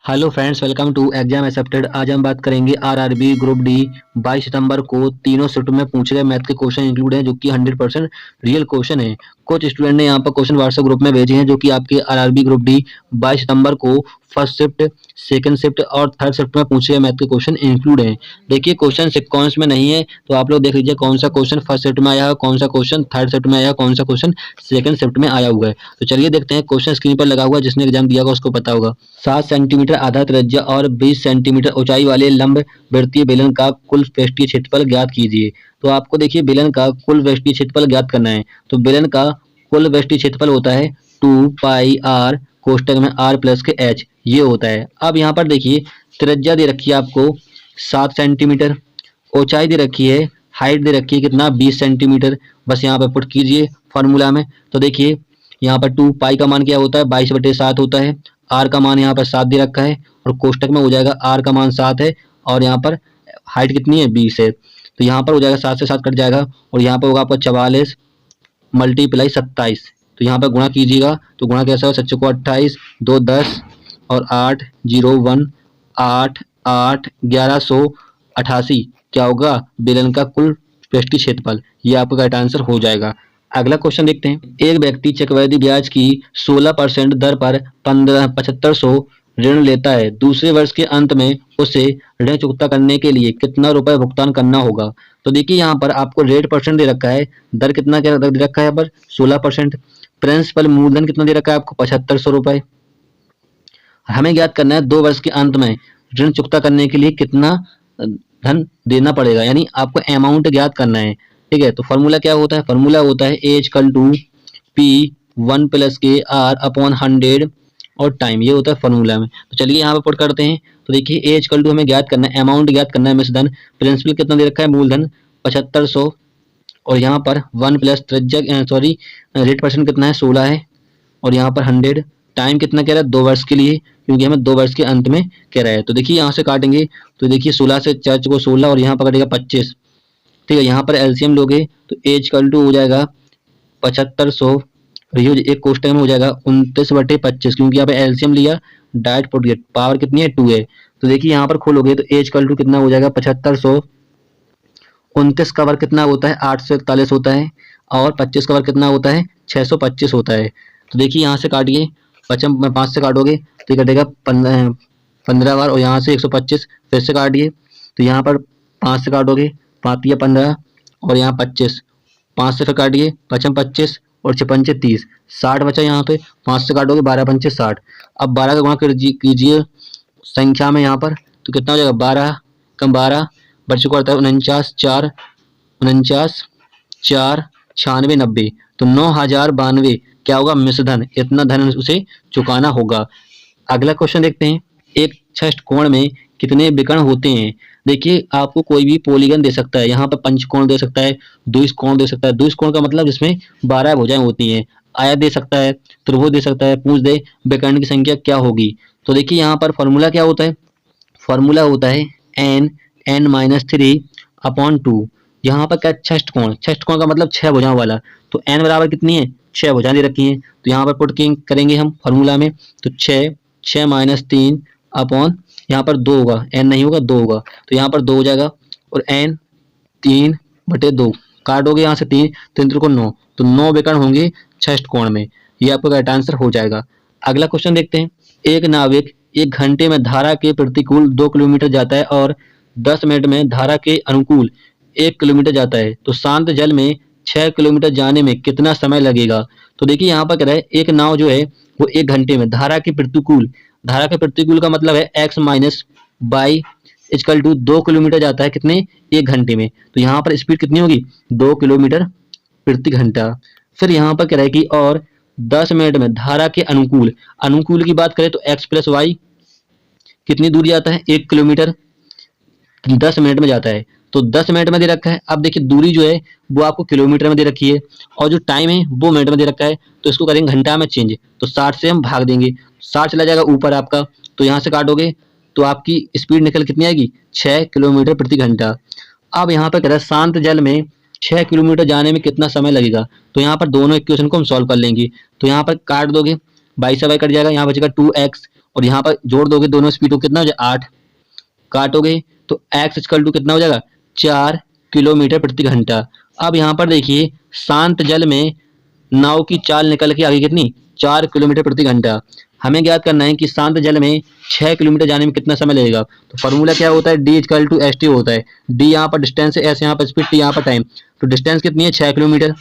Hello friends, welcome to exam accepted. आज हम बात करेंगे आरआरबी ग्रुप डी 22 सितंबर को तीनों शिफ्ट में पूछे गए मैथ के क्वेश्चन इंक्लूड हैं, जो कि 100% रियल क्वेश्चन है। कुछ स्टूडेंट ने यहाँ पर क्वेश्चन व्हाट्सएप ग्रुप में भेजे हैं, जो कि आपके आरआरबी ग्रुप डी 22 सितंबर को फर्स्ट शिफ्ट, सेकंड शिफ्ट और थर्ड शिफ्ट में पूछे गए मैथ के क्वेश्चन इंक्लूड हैं। देखिए, क्वेश्चन सिक्वेंस में नहीं है, तो आप लोग देख लीजिए कौन सा क्वेश्चन फर्स्ट शिफ्ट में आया है, कौन सा क्वेश्चन थर्ड शिफ्ट में आया है, कौन सा क्वेश्चन सेकंड शिफ्ट में आया हुआ है। तो चलिए देखते हैं। क्वेश्चन स्क्रीन पर लगा हुआ है, जिसने एग्जाम दिया होगा उसको पता होगा। 7 सेंटीमीटर आधा त्रिज्या और 20 सेंटीमीटर ऊंचाई वाले लंबवृत्तीय बेलन का कुल पृष्ठीय क्षेत्रफल ज्ञात कीजिए। तो आपको देखिए बेलन का कुल पृष्ठीय क्षेत्रफल ज्ञात करना है। तो बेलन का कुल पृष्ठीय क्षेत्रफल होता है 2 पाई आर कोष्टक में r प्लस के h, ये होता है। अब यहाँ पर देखिए त्रिज्या दे रखी है आपको 7 सेंटीमीटर, ऊंचाई दे रखी है, हाइट दे रखी है कितना 20 सेंटीमीटर। बस यहाँ पर पुट कीजिए फॉर्मूला में। तो देखिए यहाँ पर 2 पाई का मान क्या होता है, 22/7 होता है। आर का मान यहाँ पर 7 दे रखा है और कोष्टक में हो जाएगा आर का मान 7 है और यहाँ पर हाइट कितनी है 20 है। तो यहाँ पर हो जाएगा 7 से 7 कट जाएगा और यहाँ पर होगा आपका 44 मल्टीप्लाई 27। तो यहाँ पर गुणा कीजिएगा, तो गुणा कैसा हो, 7 को 28, 2 10 और 8 0 1 8 8 1188 क्या होगा बेलन का कुल पृष्ठीय क्षेत्रफल। ये आपका राइट आंसर हो जाएगा। अगला क्वेश्चन देखते हैं। एक व्यक्ति चक्रवृद्धि ब्याज की 16% दर पर 7500 ऋण लेता है। दूसरे वर्ष के अंत में उसे ऋण चुकता करने के लिए कितना रुपए भुगतान करना होगा। तो देखिए यहाँ पर आपको रेट परसेंट दे रखा है, दर कितना क्या दे रखा है यहाँ पर 16%। प्रिंसिपल मूलधन कितना दे रखा है आपको 7500 रुपए। हमें ज्ञात करना है 2 वर्ष के अंत में ऋण चुकता करने के लिए कितना धन देना पड़ेगा, यानी आपको अमाउंट ज्ञात करना है। ठीक है, तो फॉर्मूला क्या होता है, फॉर्मूला होता है ए इक्वल टू पी 1 प्लस के आर अपॉन 100 और टाइम, ये होता है फॉर्मूला में। तो चलिए यहाँ पे पुट करते हैं। तो देखिए ए इक्वल टू हमें ज्ञात करना है, अमाउंट ज्ञात करना है मिश्रधन। प्रिंसिपल कितना दे रखा है मूलधन 7500 और यहाँ पर 1 प्लस त्रिज्या सॉरी रेट परसेंट कितना है 16 है और यहाँ पर 100। टाइम कितना कह रहा है 2 वर्ष के लिए, क्योंकि हमें 2 वर्ष के अंत में कह रहा है। तो देखिए यहाँ से काटेंगे, तो देखिए 16 से 4 को 16 और यहाँ पर कटेगा 25। ठीक है, यहाँ पर एलसीएम लोगे तो ए इक्वल टू हो जाएगा 7500 और ये एक कोष्टक में हो जाएगा 29/25, क्योंकि यहाँ पे एलसीएम लिया, डायरेक्ट पुट गया, पावर कितनी है 2 है। तो देखिए यहाँ पर खोलोगे तो ए इक्वल टू कितना हो जाएगा 7500, 29 का वर्ग कितना होता है 841 होता है और 25 का वर्ग कितना होता है 625 होता है। तो देखिए यहाँ से काटिए, 5 से काटोगे तो ये कटेगा 15 बार और यहाँ से 125 फिर से काटिए, तो यहाँ पर 5 से काटोगे 5 या 15 और यहाँ 25, 5 से फिर काटिए 5 25 और 6 पंचे 30, 60 बचा यहाँ पे। 5 से काटोगे 12 पंचे 60। अब 12 का गुणा कीजिए संख्या में यहाँ पर, तो कितना हो जाएगा 12 कम 12 बच्चों को आता है 49 4 49 4 96 90, तो 9092 क्या होगा मिश्रधन, इतना धन उसे चुकाना होगा। अगला क्वेश्चन देखते हैं। एक षष्ठकोण में कितने विकर्ण होते हैं। देखिए आपको कोई भी पॉलीगन दे सकता है, यहाँ पर पंचकोण दे सकता है, द्विकोण दे सकता है। द्विकोण का मतलब जिसमें 12 भुजाएं होती हैं। आयत दे सकता है, त्रिभुज दे सकता है। पूछ दे विकर्ण की संख्या क्या होगी। तो देखिए यहाँ पर फॉर्मूला क्या होता है, फॉर्मूला होता है n-3 अपॉन 2। यहाँ पर क्या षष्ठकोण, षष्ठकोण का मतलब 6 भुजाओं वाला, तो n बराबर कितनी है 6 भुजाएं दे रखी हैं। तो यहाँ पर पुट करेंगे हम फॉर्मूला में, तो 6 माइनस 3 अपॉन यहाँ पर 2 होगा, n नहीं होगा 2 होगा, तो यहाँ पर 2 हो जाएगा और n 3/2 काटोगे यहाँ से 3 3 को 9, तो 9 विकर्ण होंगे षष्ठकोण में। ये आपका राइट आंसर हो जाएगा। अगला क्वेश्चन देखते हैं। एक नाविक 1 घंटे में धारा के प्रतिकूल 2 किलोमीटर जाता है और 10 मिनट में धारा के अनुकूल 1 किलोमीटर जाता है, तो शांत जल में 6 किलोमीटर जाने में कितना समय लगेगा। तो देखिए यहाँ पर कह रहा है एक नाव जो है वो 1 घंटे में धारा के प्रतिकूल, धारा के प्रतिकूल का मतलब है x minus y equal to 2 kilometre जाता है कितने 1 घंटे में, तो यहाँ पर स्पीड कितनी होगी 2 किलोमीटर प्रति घंटा। फिर यहाँ पर कह रहा है कि और 10 मिनट में धारा के अनुकूल, अनुकूल की बात करें तो x प्लस वाई कितनी दूर जाता है 1 किलोमीटर 10 मिनट में जाता है, तो 10 मिनट में दे रखा है। अब देखिए दूरी जो है वो आपको किलोमीटर में दे रखी है और जो टाइम है वो मिनट में दे रखा है, तो इसको करेंगे घंटा में चेंज, तो 60 से हम भाग देंगे, 60 चला जाएगा ऊपर आपका, तो यहाँ से काटोगे तो आपकी स्पीड निकल कितनी आएगी 6 किलोमीटर प्रति घंटा। अब यहाँ पर कह रहा है शांत जल में 6 किलोमीटर जाने में कितना समय लगेगा। तो यहाँ पर दोनों इक्वेशन को हम सॉल्व कर लेंगे, तो यहाँ पर काट दोगे 22 से 22 कट जाएगा, यहाँ बचेगा 2x और यहाँ पर जोड़ दोगे दोनों स्पीड को कितना हो जाएगा 8, काटोगे तो x इक्वल टू कितना हो जाएगा 4 किलोमीटर प्रति घंटा। अब यहाँ पर देखिए शांत जल में नाव की चाल निकल के आगे कितनी 4 किलोमीटर प्रति घंटा। हमें ज्ञात करना है कि शांत जल में 6 किलोमीटर जाने में कितना समय लगेगा। तो फॉर्मूला क्या होता है, d equal to S T होता है। d यहाँ पर डिस्टेंस है, s यहाँ पर स्पीड, t यहाँ पर टाइम। तो डिस्टेंस कितनी है 6 किलोमीटर।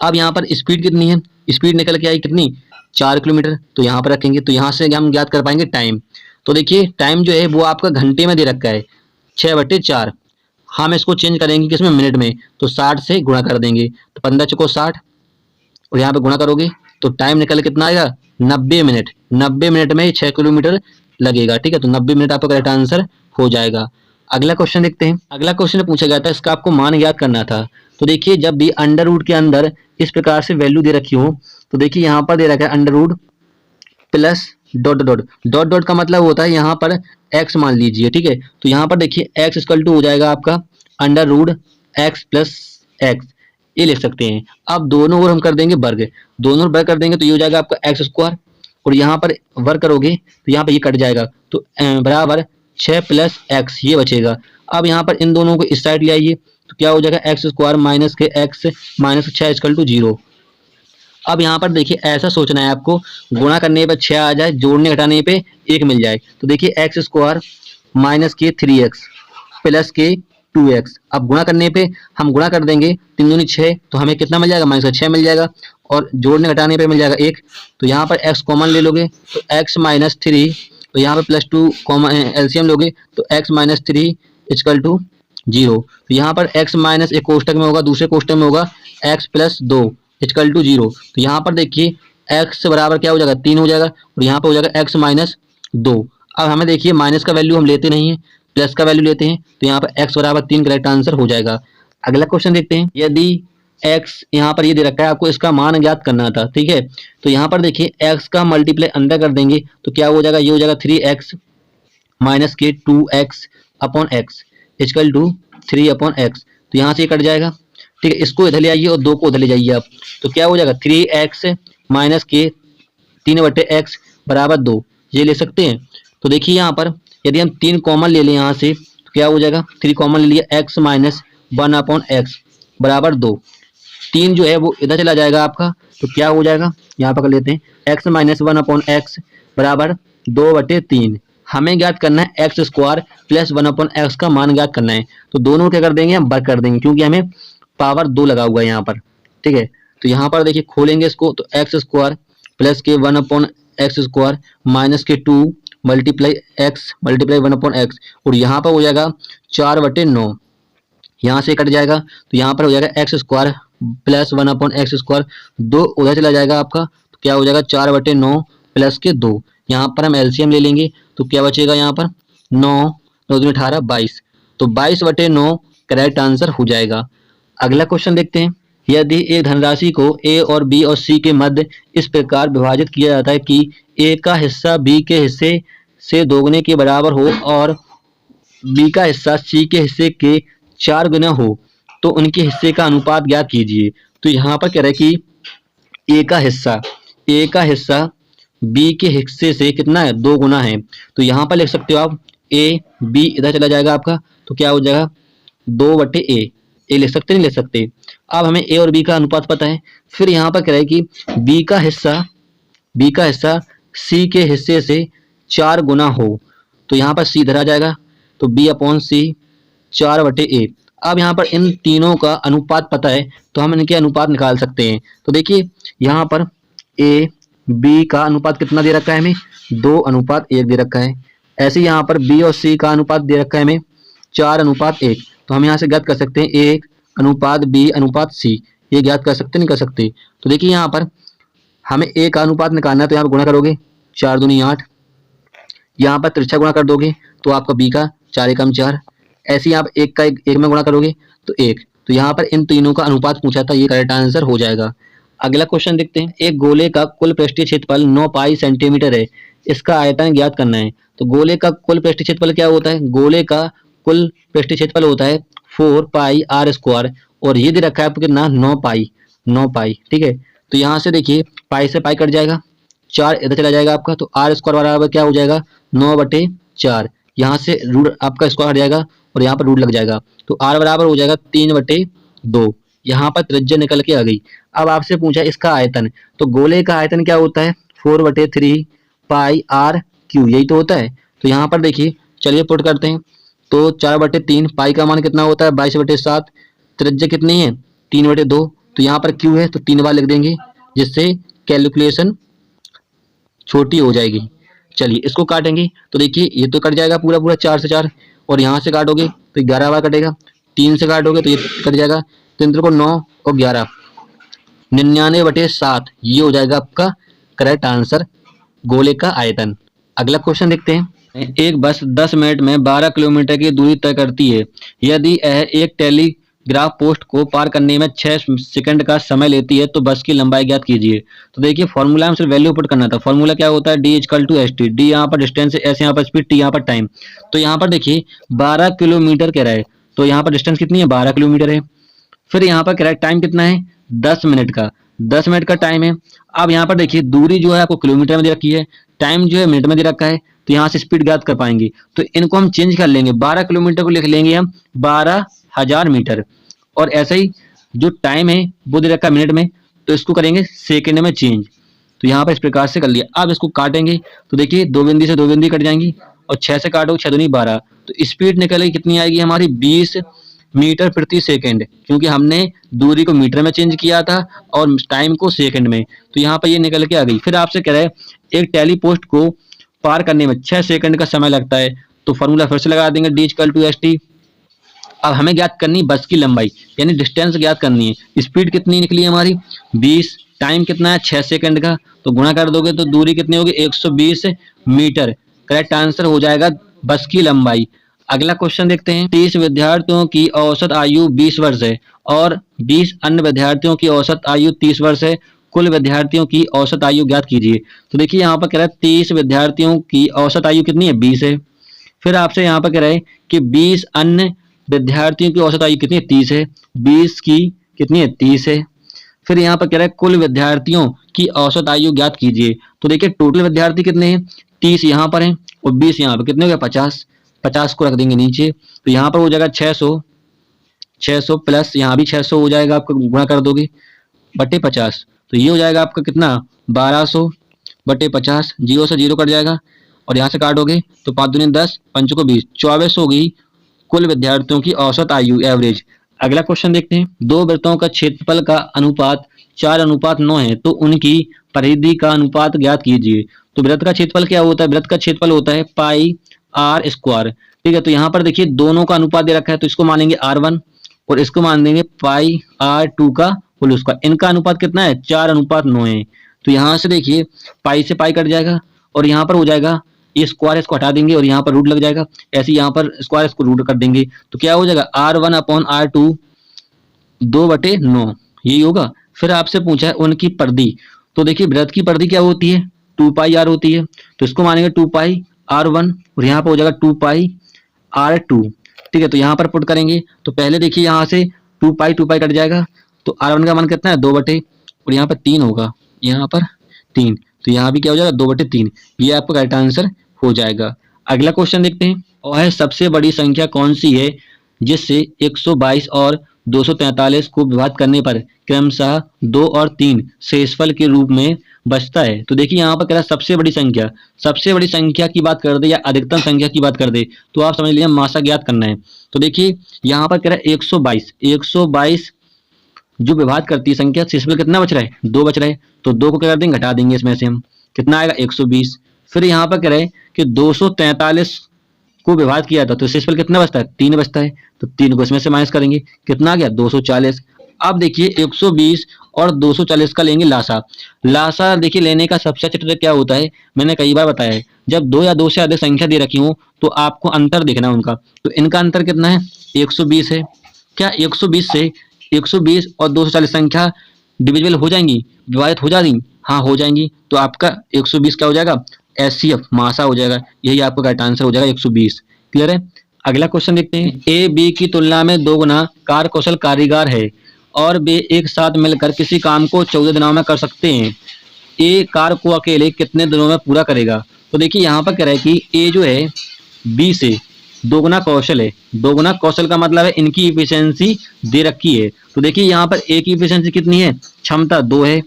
अब यहाँ पर स्पीड कितनी है, स्पीड निकल के आई कितनी 4 किलोमीटर। तो यहाँ पर रखेंगे तो यहाँ से हम ज्ञात कर पाएंगे टाइम। तो देखिए टाइम जो है वो आपका घंटे में दे रखा है 6/4। हम इसको चेंज करेंगे किसमें, मिनट में। तो 60 से गुणा कर देंगे तो 15 चौको 60 और यहाँ पे गुणा करोगे तो टाइम निकल कितना आएगा 90 मिनट। 90 मिनट में 6 किलोमीटर लगेगा। ठीक है, तो 90 मिनट आपका करेक्ट आंसर हो जाएगा। अगला क्वेश्चन देखते हैं। अगला क्वेश्चन पूछा गया था, इसका आपको मान ज्ञात करना था। तो देखिए जब भी अंडर रूट के अंदर इस प्रकार से वैल्यू दे रखी हो, तो देखिए यहाँ पर दे रखा है under root plus dot dot dot dot का मतलब होता है यहाँ पर x मान लीजिए। ठीक है, तो यहाँ पर देखिए x इक्वल टू हो जाएगा आपका under root x plus x, ये लिख सकते हैं। अब दोनों ओर हम कर देंगे वर्ग, दोनों ओर वर्ग कर देंगे तो ये हो जाएगा आपका एक्स स्क्वायर, और यहाँ पर वर्ग करोगे तो यहाँ पर ये कट जाएगा तो बराबर 6 प्लस एक्स ये बचेगा। अब यहाँ पर इन दोनों को इस साइड ले आइए तो क्या हो जाएगा एक्स स्क्वायर माइनस के एक्स माइनस 6 इक्वल टू 0। अब यहाँ पर देखिए ऐसा सोचना है आपको, गुणा करने पर 6 आ जाए, जोड़ने घटाने पे 1 मिल जाए। तो देखिए एक्स स्क्वायर माइनस के 3x प्लस के 2x। अब गुणा करने पे हम गुणा कर देंगे 3 दूनी 6, तो हमें कितना मिल जाएगा माइनस का 6 मिल जाएगा, और जोड़ने घटाने पे मिल जाएगा 1। तो यहाँ पर x कॉमन ले लोगे तो x माइनस 3, तो यहाँ पर प्लस 2 कॉमन एलसीएम लोगे तो x माइनस 3 इक्वल टू 0। तो यहाँ पर x माइनस एक कोष्टक में होगा, दूसरे कोष्टक में होगा x प्लस 2 इक्वल टू 0। तो यहाँ पर देखिए x बराबर क्या हो जाएगा 3 हो जाएगा, और यहाँ पर हो जाएगा x माइनस 2। अब हमें देखिए माइनस का वैल्यू हम लेते नहीं है, प्लस का वैल्यू लेते हैं, तो यहाँ पर x बराबर 3 करेक्ट आंसर हो जाएगा। अगला क्वेश्चन देखते हैं। यदि x यहाँ पर ये दे रखा है, आपको इसका मान ज्ञात करना था। ठीक है, तो यहाँ पर देखिए x का मल्टीप्लाई अंदर कर देंगे तो क्या हो जाएगा, ये हो जाएगा 3x माइनस के 2x upon x equal to 3/x। तो यहाँ से ये कट जाएगा। ठीक है, इसको इधर ले आइए और 2 को उधर ले जाइए आप, तो क्या हो जाएगा 3x माइनस के 3/x बराबर 2, ये ले सकते हैं। तो देखिए यहाँ पर यदि हम 3 कॉमन ले लें यहाँ से तो क्या हो जाएगा, 3 कॉमन ले लिया x माइनस 1/x बराबर 2। 3 जो है वो इधर चला जाएगा आपका, तो क्या हो जाएगा यहाँ पर कर लेते हैं x माइनस 1/x बराबर 2/3। हमें ज्ञात करना है एक्स स्क्वायर प्लस 1/x का मान ज्ञात करना है। तो दोनों क्या कर देंगे, हम वर्ग कर देंगे, क्योंकि हमें पावर 2 लगा हुआ है यहाँ पर। ठीक है, तो यहाँ पर देखिए खोलेंगे इसको तो एक्स स्क्वायर प्लस के 1/x स्क्वायर माइनस के 2 मल्टीप्लाई x मल्टीप्लाई 1/x, और यहाँ पर हो जाएगा 4/9। यहाँ से कट जाएगा तो यहाँ पर हो जाएगा x square plus 1/x square, 2 उधर चला जाएगा आपका, तो क्या हो जाएगा 4/9 प्लस के 2। यहाँ पर हम एलसीएम ले लेंगे तो क्या बचेगा यहाँ पर 9 9 दूनी 18 22, तो 22/9 करेक्ट आंसर हो जाएगा। अगला क्वेश्चन देखते हैं। यदि एक धनराशि को a और b और c के मध्य इस प्रकार विभाजित किया जाता है कि a का हिस्सा b के हिस्से से दोगुने के बराबर हो और b का हिस्सा c के हिस्से के 4 गुना हो, तो उनके हिस्से का अनुपात ज्ञात कीजिए। तो यहाँ पर कह रहे हैं कि a का हिस्सा b के हिस्से से कितना है 2 गुना है। तो यहाँ पर लिख सकते हो आप a b इधर चला जाएगा आपका, तो क्या हो जाएगा 2/a, ए लिख सकते नहीं लिख सकते। अब हमें a और b का अनुपात पता है। फिर यहाँ पर कह रहे हैं कि b का हिस्सा c के हिस्से से 4 गुना हो, तो यहाँ पर c इधर आ जाएगा, तो b/c 4/a। अब यहाँ पर इन तीनों का अनुपात पता है तो हम इनके अनुपात निकाल सकते हैं। तो देखिए यहाँ पर a b का अनुपात कितना दे रखा है हमें, 2:1 दे रखा है। ऐसे यहाँ पर b और c का अनुपात दे रखा है हमें 4:1, तो हम यहाँ से ज्ञात कर सकते हैं 1:b/c, ये ज्ञात कर सकते नहीं कर सकते। तो देखिए यहाँ पर हमें a का अनुपात निकालना है, तो यहाँ पर गुणा करोगे 4 दूनी 8, यहाँ पर तिरछा गुणा कर दोगे तो आपका b का 4 एकम 4, ऐसे ही आप 1 का 1 में गुणा करोगे तो 1। तो यहाँ पर इन तीनों का अनुपात पूछा था, ये करेक्ट आंसर हो जाएगा। अगला क्वेश्चन देखते हैं। एक गोले का कुल पृष्ठीय क्षेत्रफल 9 पाई सेंटीमीटर है, इसका आयतन ज्ञात करना है। तो गोले का कुल पृष्ठीय क्षेत्रफल क्या होता है, गोले का कुल पृष्ठीय क्षेत्रफल होता है 4 पाई r स्क्वायर, और ये दे रखा है आपको कितना 9 पाई। ठीक है, तो यहाँ से देखिए पाई से पाई कट जाएगा, 4 इधर चला जाएगा आपका, तो आर स्क्वायर बराबर क्या हो जाएगा 9/4। यहाँ से रूट आपका स्क्वायर हट जाएगा और यहाँ पर रूट लग जाएगा, तो आर बराबर हो जाएगा 3/2। यहाँ पर त्रिज्या निकल के आ गई। अब आपसे पूछा इसका आयतन, तो गोले का आयतन क्या होता है 4/3 पाई आर क्यू, यही तो होता है। तो यहाँ पर देखिए, चलिए पुट करते हैं। तो 4/3 पाई का मान कितना होता है 22/7, त्रिज्या कितनी है 3/2, तो यहाँ पर क्यू है तो 3 बार लिख देंगे, जिससे कैलकुलेशन छोटी हो जाएगी। चलिए इसको काटेंगे, तो देखिए ये तो कट जाएगा पूरा पूरा 4 से 4, और यहाँ से काटोगे तो 11 बार कटेगा, 3 से काटोगे तो ये कट जाएगा, 3 को 9 और 11 99/7, ये हो जाएगा आपका करेक्ट आंसर, गोले का आयतन। अगला क्वेश्चन देखते हैं। एक बस 10 मिनट में 12 किलोमीटर की दूरी तय करती है। यदि यह एक टेलीग्राफ पोस्ट को पार करने में 6 सेकंड का समय लेती है तो बस की लंबाई ज्ञात कीजिए। तो देखिए फॉर्मूला में सिर्फ वैल्यू पुट करना था। फॉर्मूला क्या होता है D=ST, डी यहाँ पर डिस्टेंस, एस यहाँ पर स्पीड, टी यहाँ पर टाइम। तो यहाँ पर देखिए 12 किलोमीटर कह रहा है, तो यहाँ पर डिस्टेंस कितनी है 12 किलोमीटर है। फिर यहाँ पर करेक्ट टाइम कितना है 10 मिनट का, 10 मिनट का टाइम है। अब यहाँ पर देखिए दूरी जो है आपको किलोमीटर में दे रखी है, टाइम जो है मिनट में दे रखा है, तो यहाँ से स्पीड ज्ञात कर पाएंगे। तो इनको हम चेंज कर लेंगे, 12 किलोमीटर को लिख लेंगे हम 12,000 मीटर, और ऐसे ही जो टाइम है वो दे रखा है मिनट में, तो इसको करेंगे सेकेंड में चेंज। तो यहाँ पर इस प्रकार से कर लिया। अब इसको काटेंगे तो देखिए 2 बिंदी से 2 बिंदी कट जाएंगी, और 6 से काटो 6 दूनी 12, तो स्पीड निकलेगी कितनी आएगी हमारी 20 मीटर प्रति सेकंड, क्योंकि हमने दूरी को मीटर में चेंज किया था और टाइम को सेकंड में, तो यहाँ पर ये निकल के आ गई। फिर आपसे कह रहा है एक टेलीपोस्ट को पार करने में 6 सेकंड का समय लगता है, तो फॉर्मूला फिर से लगा देंगे D=ST। अब हमें ज्ञात करनी बस की लंबाई, यानी डिस्टेंस ज्ञात करनी है। स्पीड कितनी निकली हमारी 20, टाइम कितना है 6 सेकंड का, तो गुणा कर दोगे तो दूरी कितनी होगी 120 मीटर। करेक्ट आंसर हो जाएगा बस की लंबाई। अगला क्वेश्चन देखते हैं। 30 विद्यार्थियों की औसत आयु 20 वर्ष है और 20 अन्य विद्यार्थियों की औसत आयु 30 वर्ष है। कुल विद्यार्थियों की औसत आयु ज्ञात कीजिए। तो देखिए यहाँ पर कह रहा है 30 विद्यार्थियों की औसत आयु कितनी है 20 है। फिर आपसे यहाँ पर कह रहा है कि 20 अन्य विद्यार्थियों की औसत आयु कितनी है 30 है, 20 की कितनी है 30 है। फिर यहाँ पर कह रहा है कुल विद्यार्थियों की औसत आयु ज्ञात कीजिए। तो देखिए टोटल विद्यार्थी कितने हैं 30 यहाँ पर हैं और 20 यहाँ पर, कितने हो गए 50, 50 को रख देंगे नीचे, तो यहाँ पर हो जाएगा 600 प्लस यहाँ भी 600 हो जाएगा आपका, गुणा कर दोगे बटे 50, तो ये हो जाएगा आपका कितना 1200 बटे 50, 0 से 0 कट जाएगा और यहाँ से काटोगे तो 5 दूनी 10, 5 को 20, 24 हो गई कुल विद्यार्थियों की औसत आयु एवरेज। अगला क्वेश्चन देखते हैं। दो वृत्तों का क्षेत्रफल का अनुपात 4:9 है, तो उनकी परिधि का अनुपात ज्ञात कीजिए। तो वृत्त का क्षेत्रफल क्या होता है, वृत्त का क्षेत्रफल होता है पाई आर स्क्वायर। ठीक है, तो यहाँ पर देखिए दोनों का अनुपात दे रखा है, तो इसको मानेंगे R1 और इसको मान देंगे पाई R2 का होल स्क्वायर। इनका अनुपात कितना है 4:9 है। तो यहाँ से देखिए पाई से पाई कट जाएगा और यहाँ पर हो जाएगा ये स्क्वायर, इसको हटा देंगे और यहाँ पर रूट लग जाएगा, ऐसे यहाँ पर स्क्वायर इसको रूट कर देंगे, तो क्या हो जाएगा R1/R2 2/9, यही होगा। फिर आपसे पूछा है उनकी परिधि। तो देखिए वृत्त की परिधि क्या होती है 2πr होती है, तो इसको मानेंगे 2πr1 और यहाँ पर हो जाएगा 2πr2। ठीक है, तो यहाँ पर पुट करेंगे तो पहले देखिए यहाँ से 2π कट जाएगा, तो R1 का मान कितना है 2 बटे और यहाँ पर 3 होगा, यहाँ पर 3, तो यहाँ भी क्या हो जाएगा 2/3, ये आपका करेक्ट आंसर हो जाएगा। अगला क्वेश्चन देखते हैं। वह सबसे बड़ी संख्या कौन सी है जिससे 122 और 243 को विभाजित करने पर क्रमशः 2 और 3 शेषफल के रूप में बचता है। तो देखिए यहाँ पर कह रहा है सबसे बड़ी संख्या की बात कर दे या अधिकतम संख्या की बात कर दे तो आप समझ लीजिए मासा ज्ञात करना है। तो देखिए यहाँ पर कह रहा है 122 जो विभाजित करती है संख्या, शेषफल कितना बच रहा है 2 बच रहा है, तो 2 को क्या कर देंगे घटा देंगे, इसमें से हम कितना आएगा 120। फिर यहाँ पर कह रहे हैं कि 243 को विभाजित किया था तो शेषफल कितना बचता है 3 बचता है, तो 3 को इसमें से माइनस करेंगे, कितना आ गया 240। अब देखिए 120 और 240 का लेंगे लासा देखिए लेने का सबसे अच्छा ट्रिक क्या होता है, मैंने कई बार बताया है, जब 2 या 2 से अधिक संख्या दे रखी हो तो आपको अंतर देखना है उनका। तो इनका अंतर कितना है 120 है। क्या 120 से 120 और 240 संख्या डिविजिबल हो जाएंगी, विभाजित हो जाएंगी? हाँ हो जाएंगी। तो आपका 120 क्या हो जाएगा SCF मासा हो जाएगा, यही आपका करेक्ट आंसर हो जाएगा 120। क्लियर है। अगला क्वेश्चन देखते हैं। A B की तुलना में 2 गुना कार्यकुशल कारीगर है और वे एक साथ मिलकर किसी काम को 14 दिनों में कर सकते हैं। ए कार्य को अकेले कितने दिनों में पूरा करेगा। तो देखिए यहाँ पर कह रहा है कि ए जो है बी से दोगुना कौशल है। दोगुना कौशल का मतलब है इनकी इफिशियंसी दे रखी है। तो देखिए यहाँ पर ए की इफिशियंसी कितनी है, क्षमता 2 है,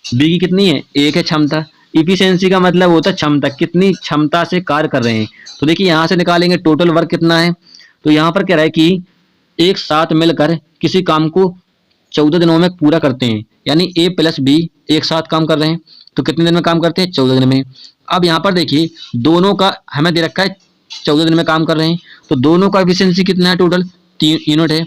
बी की कितनी है 1 है क्षमता। इफिशियंसी का मतलब होता है क्षमता, कितनी क्षमता से कार्य कर रहे हैं। तो देखिए यहाँ से निकालेंगे टोटल वर्क कितना है। तो यहाँ पर कह रहा है कि एक साथ मिलकर किसी काम को 14 दिनों में पूरा करते हैं, यानी ए प्लस बी एक साथ काम कर रहे हैं तो कितने दिन में काम करते हैं, 14 दिन में। अब यहाँ पर देखिए दोनों का हमें दे रखा है 14 दिन में काम कर रहे हैं, तो दोनों का एफिशिएंसी कितना है, टोटल 3 यूनिट है।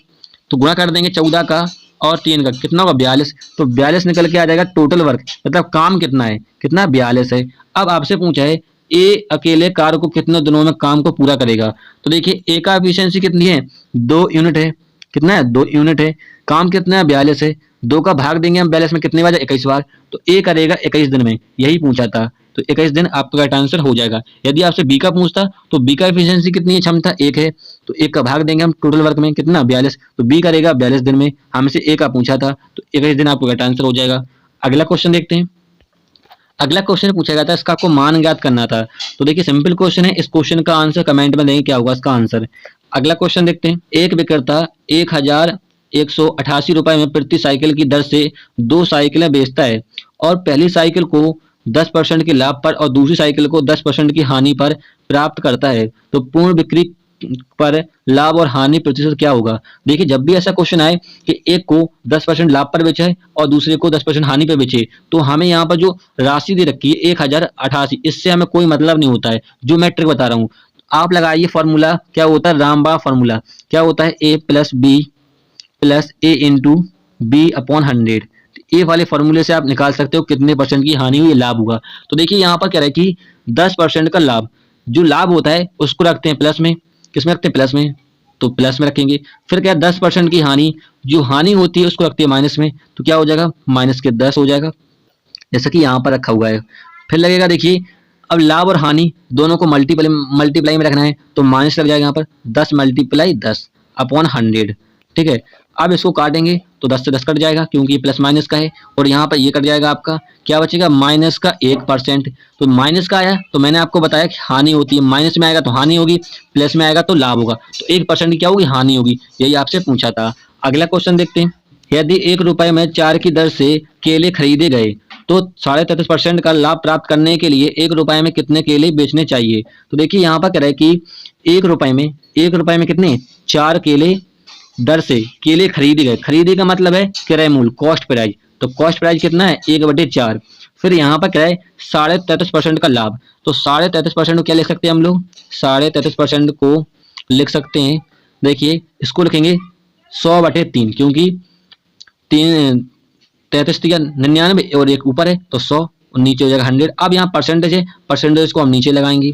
तो गुणा कर देंगे 14 का और 3 का, कितना होगा 42। तो 42 निकल के आ जाएगा टोटल वर्क, मतलब काम कितना है, कितना 42 है। अब आपसे पूछा है ए अकेले कार्य को कितने दिनों में काम को पूरा करेगा। तो देखिए ए का एफिशिएंसी कितनी है, 2 यूनिट है। कितना है, 2 यूनिट है। काम कितना है, 42 है। 2 का भाग देंगे हम 42 में कितनी बार, 21 बार। तो ए करेगा 21 दिन में, यही पूछा था। तो 21 दिन आपका राइट आंसर हो जाएगा। यदि आपसे बी का पूछता तो बी का एफिशिएंसी कितनी है, क्षमता 1 है, तो 1 का भाग देंगे हम टोटल वर्क में, कितना 42। तो बी करेगा 42 दिन में, हमसे ए का पूछा था, तो 21 दिन आपको राइट आंसर हो जाएगा। अगला क्वेश्चन देखते हैं। अगला क्वेश्चन पूछा गया था, इसका आपको मान ज्ञात करना था। तो देखिए सिंपल क्वेश्चन है, इस क्वेश्चन का आंसर कमेंट में देंगे क्या होगा इसका आंसर। अगला क्वेश्चन देखते हैं। एक विक्रेता 1188 रुपए में प्रति साइकिल की दर से 2 साइकिलें बेचता है और पहली साइकिल को 10% के लाभ पर और दूसरी साइकिल को 10% की हानि पर प्राप्त करता है, तो पूर्ण बिक्री पर लाभ और हानि प्रतिशत क्या होगा। देखिए जब भी ऐसा क्वेश्चन आए कि एक को 10% लाभ पर बेचा है और दूसरे को 10% हानि पर बेचे, तो हमें यहाँ पर जो राशि दे रखी है 1088, इससे हमें कोई मतलब नहीं होता है, जो मैं ट्रिक बता रहा हूँ। आप लगाइए फॉर्मूला, क्या होता है रामबा फॉर्मूला, क्या होता है ए plus B plus A into B upon 100। ए वाले फॉर्मूले से आप निकाल सकते हो कितने परसेंट की हानि हुई, लाभ हुआ। तो देखिए यहाँ पर कह रहा है कि 10% का लाभ, जो लाभ होता है उसको रखते हैं प्लस में, किसमें रखते हैं, प्लस में, तो प्लस में रखेंगे। फिर क्या 10% की हानि, जो हानि होती है उसको रखते हैं माइनस में, तो क्या हो जाएगा माइनस के 10 हो जाएगा, जैसा कि यहाँ पर रखा हुआ है। फिर लगेगा देखिए, अब लाभ और हानि दोनों को मल्टीप्लाई में रखना है, तो माइनस लग जाएगा यहाँ पर 10 मल्टीप्लाई 10 अपॉन 100। ठीक है, अब इसको काटेंगे तो 10 से 10 कट जाएगा क्योंकि प्लस माइनस का है, और यहाँ पर ये कट जाएगा, आपका क्या बचेगा माइनस का 1%। तो माइनस का आया तो मैंने आपको बताया कि हानि होती है, माइनस में आएगा तो हानि होगी, प्लस में आएगा तो लाभ होगा, तो 1% की क्या होगी, हानि होगी। यही आपसे पूछा था। अगला क्वेश्चन देखते हैं। यदि 1 रुपए में 4 की दर से केले खरीदे गए तो 33% का लाभ प्राप्त करने के लिए 1 रुपए में कितने केले बेचने चाहिए। तो देखिए यहाँ पर कह रहा है कि 1 रुपए में कितने 4 केले दर से केले खरीदे गए। खरीदे का मतलब है क्रय मूल्य, कॉस्ट प्राइस। तो कॉस्ट प्राइस कितना है 1/4। फिर यहाँ पर क्या है 33.5% का लाभ, तो 33.5% को क्या लिख सकते हैं हम लोग, 33.5% को लिख सकते हैं। देखिए इसको लिखेंगे 100/3, क्योंकि 33 और 1 ऊपर है तो 100 और नीचे हो जाएगा 100। अब यहाँ परसेंटेज है, परसेंटेज को हम नीचे लगाएंगे।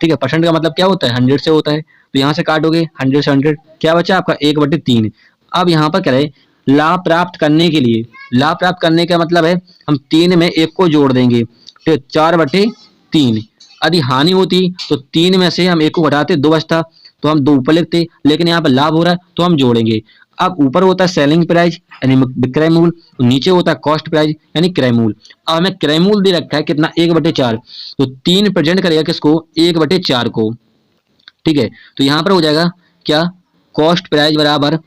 ठीक है, परसेंट का मतलब क्या होता है 100 से होता है, तो यहाँ से काटोगे 100 से 100, क्या बचा आपका 1/3। अब यहाँ पर क्या है लाभ प्राप्त करने के लिए, लाभ प्राप्त करने का मतलब है हम 3 में 1 को जोड़ देंगे, तो 4/3। यदि हानि होती तो 3 में से हम 1 को घटाते 2 बचता, तो हम 2 ऊपर लिखते, लेकिन यहाँ पर लाभ हो रहा है तो हम जोड़ेंगे। अब ऊपर होता है सेलिंग प्राइस यानी विक्रय मूल्य, तो नीचे होता है कॉस्ट प्राइस यानी क्रय मूल्य। अब हमें क्रय मूल्य दे रखा है कितना 1/4, तो 3 प्रेजेंट करेगा किसको 1/4 को। ठीक है, तो यहाँ पर हो जाएगा क्या कॉस्ट प्राइस बराबर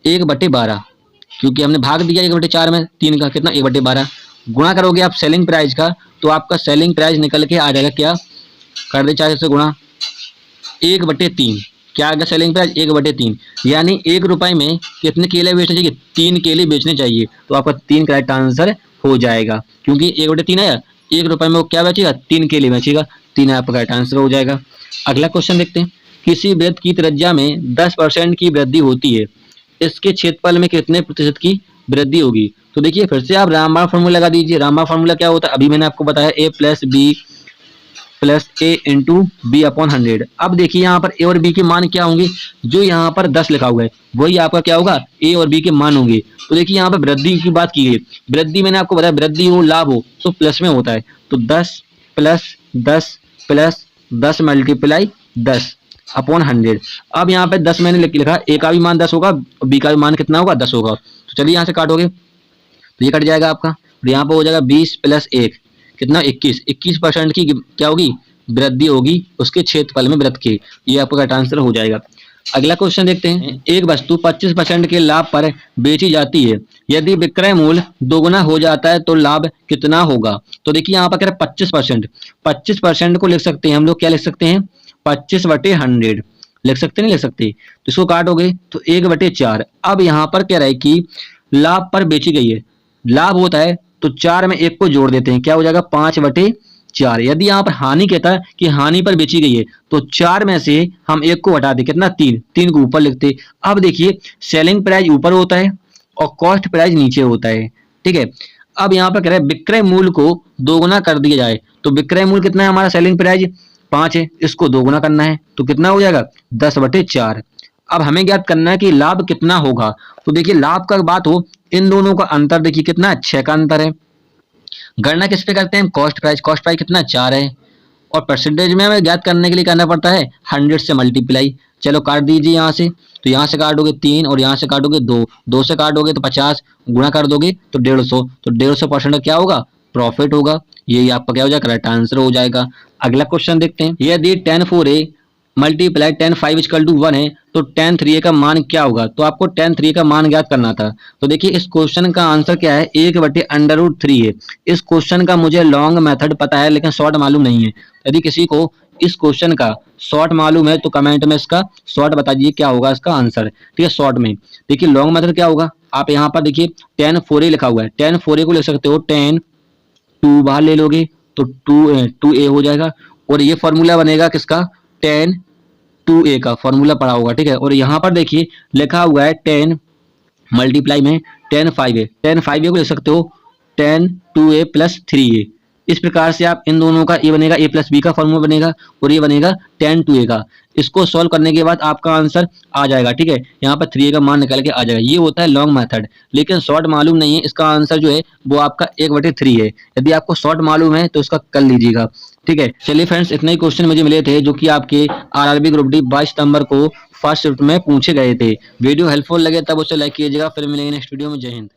1/12, क्योंकि हमने भाग दिया 1/4 में 3 का, कितना 1/12। गुणा करोगे आप सेलिंग प्राइस का, तो आपका सेलिंग प्राइस निकल के आ जाएगा, क्या कर दे 4 से गुणा 1/3, क्या आ गया सेलिंग प्राइस 1/3, यानी 1 रुपए में कितने केले बेचने चाहिए, 3 केले बेचने चाहिए। तो आपका 3 करेक्ट आंसर हो जाएगा, क्योंकि 1/3 आया, 1 रुपए में वो क्या बेचेगा 3 केले बेचेगा, 3 आपका करेक्ट आंसर हो जाएगा। अगला क्वेश्चन देखते हैं। किसी वृत्त की त्रिज्या में 10% की वृद्धि होती है, इसके क्षेत्रफल में कितने प्रतिशत की वृद्धि होगी। तो देखिए फिर से आप रामबा फॉर्मूला लगा दीजिए। रामबा फॉर्मूला क्या होता है, अभी मैंने आपको बताया a plus B plus A into B upon 100। अब देखिए यहाँ पर ए और बी के मान क्या होंगे, जो यहाँ पर 10 लिखा हुआ है वही आपका क्या होगा ए और बी के मान होंगे। तो देखिए यहाँ पर वृद्धि की बात की गई, वृद्धि मैंने आपको बताया वृद्धि हो लाभ हो तो प्लस में होता है, तो 10 प्लस 10 प्लस 10 मल्टीप्लाई 10 अपॉन 100। अब यहाँ पे 10 मैंने लिखा, ए का भी मान 10 होगा, बी का भी मान कितना होगा 10 होगा। तो चलिए यहाँ से काटोगे तो ये कट जाएगा आपका, और यहाँ पर हो जाएगा 20 प्लस 1 कितना 21% की क्या होगी वृद्धि होगी उसके क्षेत्रफल में वृत्त के। ये आपका करेक्ट आंसर हो जाएगा। अगला क्वेश्चन देखते हैं। एक वस्तु 25% के लाभ पर बेची जाती है, यदि विक्रय मूल्य दोगुना हो जाता है तो लाभ कितना होगा। तो देखिए यहाँ पर कह रहे 25% को लिख सकते हैं हम लोग, क्या लिख सकते हैं 25/100 लिख सकते नहीं लिख सकते, तो इसको काटोगे तो 1/4। अब यहाँ पर कह रहा है कि लाभ पर बेची गई है, लाभ होता है तो 4 में 1 को जोड़ देते हैं, क्या हो जाएगा 5/4। यदि यहाँ पर हानि कहता है कि हानि पर बेची गई है तो 4 में से हम 1 को हटा दे कितना 3 को ऊपर लिखते। अब देखिए सेलिंग प्राइस ऊपर होता है और कॉस्ट प्राइस नीचे होता है, ठीक है। अब यहाँ पर कह रहा है विक्रय मूल्य को दोगुना कर दिया जाए, तो विक्रय मूल्य कितना है हमारा सेलिंग प्राइस 5 है, इसको दोगुना करना है तो कितना हो जाएगा 10/4। अब हमें ज्ञात करना है कि लाभ कितना होगा। तो देखिए लाभ का बात हो, इन दोनों का अंतर देखिए कितना 6 का अंतर है। गणना किस पे करते हैं कॉस्ट प्राइस कितना 4 है, और परसेंटेज में हमें ज्ञात करने के लिए करना पड़ता है 100 से मल्टीप्लाई। चलो काट दीजिए यहाँ से, तो यहाँ से काटोगे 3 और यहाँ से काटोगे 2 से काटोगे तो 50, गुणा कर दोगे तो 150, तो 150% क्या होगा प्रॉफिट होगा। ये आपका क्या हो जाएगा करेक्ट आंसर हो जाएगा। अगला क्वेश्चन देखते हैं। यदि 10/4 मल्टीप्लाई 10/5 इक्वल टू 1 है तो 10/3 का मान क्या होगा। तो आपको 10/3 का मान ज्ञात करना था। तो देखिए इस क्वेश्चन का आंसर क्या है 1/√3 है। इस क्वेश्चन का मुझे लॉन्ग मेथड पता है लेकिन शॉर्ट मालूम नहीं है। यदि किसी को इस क्वेश्चन का शॉर्ट मालूम है तो कमेंट में इसका शॉर्ट बता दीजिए क्या होगा इसका आंसर, ठीक है। शॉर्ट में देखिए लॉन्ग मेथड क्या होगा, आप यहाँ पर देखिए 10/4 लिखा हुआ है, 10/4 को लिख सकते हो 10 2 बाहर ले लोगे तो 2a हो जाएगा, और ये फॉर्मूला बनेगा किसका 10/2a का फॉर्मूला पड़ा होगा, ठीक है। और यहाँ पर देखिए लिखा हुआ है 10 मल्टीप्लाई में 10/5 10/5 को लिख सकते हो 10/2a + 3a। इस प्रकार से आप इन दोनों का ये बनेगा a + b का फॉर्मूला बनेगा और ये बनेगा 10/2a का। इसको सॉल्व करने के बाद आपका आंसर आ जाएगा, ठीक है। यहाँ पर 3a का मान निकल के आ जाएगा। ये होता है लॉन्ग मेथड, लेकिन शॉर्ट मालूम नहीं है, इसका आंसर जो है वो आपका 1/3 है। यदि आपको शॉर्ट मालूम है तो इसका कर लीजिएगा, ठीक है। चलिए फ्रेंड्स इतने ही क्वेश्चन मुझे मिले थे जो कि आपके आरआरबी ग्रुप डी 22 सितंबर को फर्स्ट शिफ्ट में पूछे गए थे। वीडियो हेल्पफुल लगे तब उसे लाइक कीजिएगा। फिर मिलेंगे नेक्स्ट वीडियो में। जय हिंद।